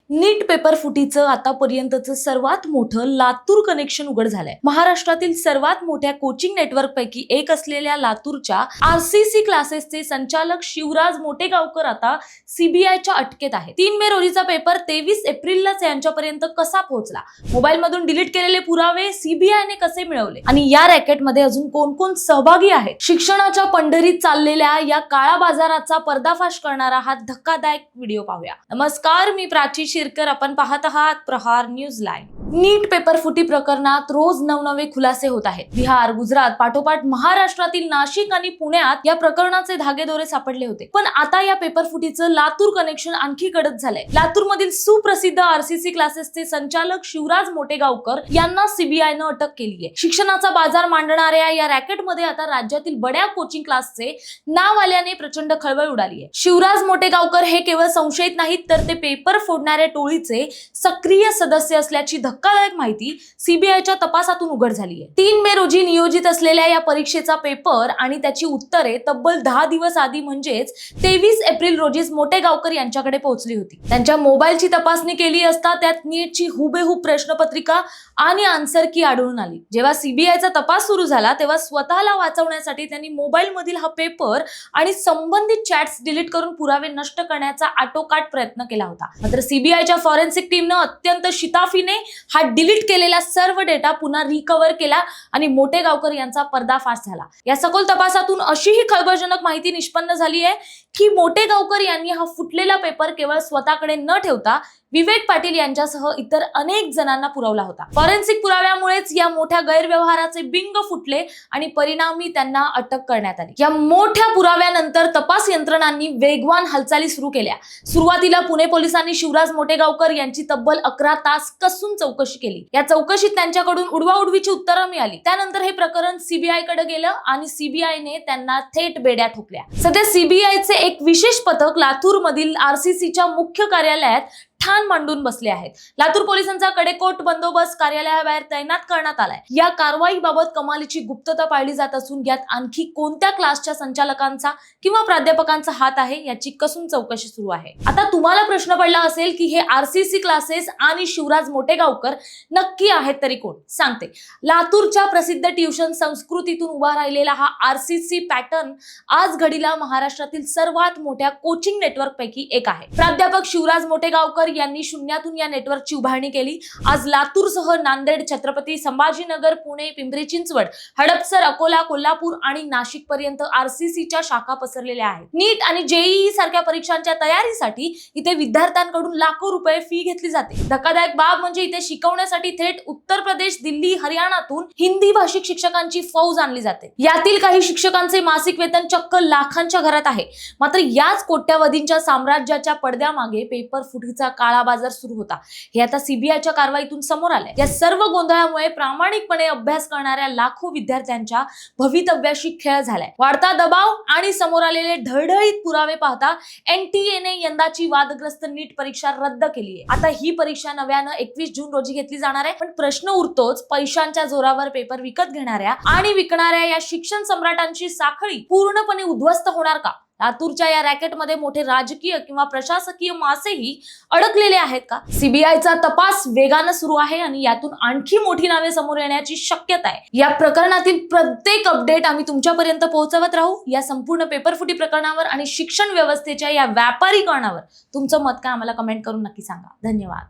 नीट paper फुटीचं आतापर्यंतचं सर्वात मोठं लातूर कनेक्शन उघड झालंय। महाराष्ट्रातील सर्वात मोठ्या कोचिंग नेटवर्क पैकी एक असलेल्या लातूरच्या आरसीसी क्लासेसचे संचालक शिवराज मोटेगावकर आता सीबीआयच्या अटकेत आहेत। 3 मे रोजीचा पेपर 23 एप्रिललाच यांच्यापर्यंत कसा पोहोचला, मोबाईल मधून डिलीट केलेले पुरावे सीबीआयने कसे मिळवले आणि या रॅकेटमध्ये अजून कोण कोण सहभागी आहेत, शिक्षणाच्या पंढरीत चाललेल्या या काळा बाजाराचा पर्दाफाश करणारा हा धक्कादायक व्हिडिओ पाहूया। नमस्कार, मी प्राची शिरकर, आपण पाहत आहात प्रहार न्यूज लाईव्ह। नीट पेपर फुटी प्रकरणात रोज नवनवे खुलासे होत आहेत। बिहार, गुजरात पाठोपाठ महाराष्ट्रातील नाशिक आणि पुण्यात या प्रकरणाचे धागेदोरे सापडले होते। पण आता या पेपर फुटीचं लातूर कनेक्शन आणखी कडक झालंय। लातूरमधील सुप्रसिद्ध आरसीसी क्लासेसचे संचालक शिवराज मोटेगावकर यांना सीबीआयनं अटक केली आहे। शिक्षणाचा बाजार मांडणाऱ्या या रॅकेटमध्ये आता राज्यातील बड्या कोचिंग क्लासचे नाव आल्याने प्रचंड खळबळ उडाली आहे। शिवराज मोटेगावकर हे केवळ संशयित नाहीत, तर ते पेपर फोडणाऱ्या टोळीचे सक्रिय सदस्य असल्याची धक्कादायक माहिती सीबीआयच्या तपासातून उघड झाली आहे। 3 मे रोजी नियोजित असलेल्या या परीक्षेचा पेपर आणि त्याची उत्तरे तब्बल 10 दिवस आधी म्हणजेच 23 एप्रिल रोजीच मोटेगावकर यांच्याकडे पोहोचली होती। त्यांच्या मोबाईलची तपासणी केली असता त्यात नीटची हुबेहूब प्रश्नपत्रिका आणि आन्सर की आढळून आली। जेव्हा सीबीआयचा तपास सुरू झाला तेव्हा स्वतःला वाचवण्यासाठी त्यांनी मोबाईल मधील हा पेपर आणि संबंधित चॅट्स डिलीट करून पुरावे नष्ट करण्याचा आटोकाट प्रयत्न केला होता। मात्र सीबीआयच्या फॉरेन्सिक टीमनं अत्यंत शिताफीने हा डिलीट केलेला सर्व डेटा पुन्हा रिकव्हर केला आणि मोटेगावकर यांचा पर्दाफाश झाला। या सखोल तपासातून अशीही खळबळजनक माहिती निष्पन्न झाली आहे की मोटेगावकर यांनी हा फुटलेला पेपर केवळ स्वतःकडे न ठेवता विवेक पाटील यांच्यासह इतर अनेक जणांना पुरवला होता। फॉरेन्सिक पुराव्यामुळेच या मोठ्या गैरव्यवहाराचे बिंग फुटले आणि परिणामी त्यांना अटक करण्यात आली। या मोठ्या पुराव्यानंतर तपास यंत्रणांनी वेगवान हालचाली सुरू केल्या। सुरुवातीला पुणे पोलिसांनी शिवराज मोटेगावकर यांची तब्बल 11 तास कसून चौकशी केली। या चौकशीत त्यांच्याकडून उडवाउडवीची उत्तरं मिळाली। त्यानंतर हे प्रकरण सीबीआय कडे गेलं आणि सीबीआयने त्यांना थेट बेड्या ठोकल्या। सध्या सीबीआयचे एक विशेष पथक लातूर मधील आरसीसीच्या मुख्य कार्यालयात ठाण मांडून बसले आहेत। लातूर पोलिसांचा कडेकोट बंदोबस्त कार्यालयाबाहेर तैनात करण्यात आलाय। या कारवाईबाबत कमालीची गुप्तता पाळली जात असून यात आणखी कोणत्या क्लासच्या संचालकांचा किंवा प्राध्यापकांचा हात आहे याची कसून चौकशी सुरू आहे। आता तुम्हाला प्रश्न पडला असेल की हे आरसीसी क्लासेस आणि शिवराज मोटेगावकर नक्की आहेत तरी कोण? सांगते। लातूरच्या प्रसिद्ध ट्युशन संस्कृतीतून उभा राहिलेला हा आरसीसी पॅटर्न आज घडीला महाराष्ट्रातील सर्वात मोठ्या कोचिंग नेटवर्क पैकी एक आहे। प्राध्यापक शिवराज मोटेगावकर यांनी शून्यातून या नेटवर्कची उभारणी केली। आज लातूरसह नांदेड, छत्रपती संभाजीनगर, पुणे, पिंपरी चिंचवड, हडपसर, अकोला, कोल्हापूर आणि नाशिक पर्यंत आरसीसीच्या शाखा पसरलेल्या आहेत। नीट आणि जेईई सारख्या परीक्षांच्या तयारीसाठी इथे विद्यार्थ्यांकडून लाखो रुपये फी घेतली जाते। धक्कादायक बाब म्हणजे इथे शिकवण्यासाठी थेट उत्तर प्रदेश, दिल्ली, हरियाणातून हिंदी भाषिक शिक्षकांची फौज आणली जाते। यातील काही शिक्षकांचे मासिक वेतन चक्क लाखांच्या घरात आहे। मात्र याच कोट्यावधींच्या साम्राज्याच्या पडद्यामागे पेपर फुटीचा काळा बाजार सुरू होता। हे आता सीबीआयच्या कारवाईतून समोर आलंय। या सर्व गोंधळामुळे प्रामाणिकपणे अभ्यास करणाऱ्या लाखो विद्यार्थ्यांच्या भवितव्याशी खेळ झालाय। वाढता दबाव आणि समोर आलेले ढळढळीत पुरावे पाहता एनटीएने यंदाची वादग्रस्त नीट परीक्षा रद्द केली आहे। आता ही परीक्षा नव्यानं 21 जून रोजी घेतली जाणार आहे। पण प्रश्न उरतोच, पैशांच्या जोरावर पेपर विकत घेणाऱ्या आणि विकणाऱ्या या शिक्षण सम्राटांची साखळी पूर्णपणे उद्ध्वस्त होणार का? लातूरच्या या रॅकेटमध्ये मोठे राजकीय किंवा प्रशासकीय मासेही अडकलेले आहेत का? सीबीआयचा तपास वेगानं सुरू आहे आणि यातून आणखी मोठी नावे समोर येण्याची शक्यता आहे। या प्रकरणातील प्रत्येक अपडेट आम्ही तुमच्यापर्यंत पोहोचवत राहू। या संपूर्ण पेपरफुटी प्रकरणावर आणि शिक्षण व्यवस्थेच्या या व्यापारीकरणावर तुमचं मत काय आम्हाला कमेंट करून नक्की सांगा। धन्यवाद।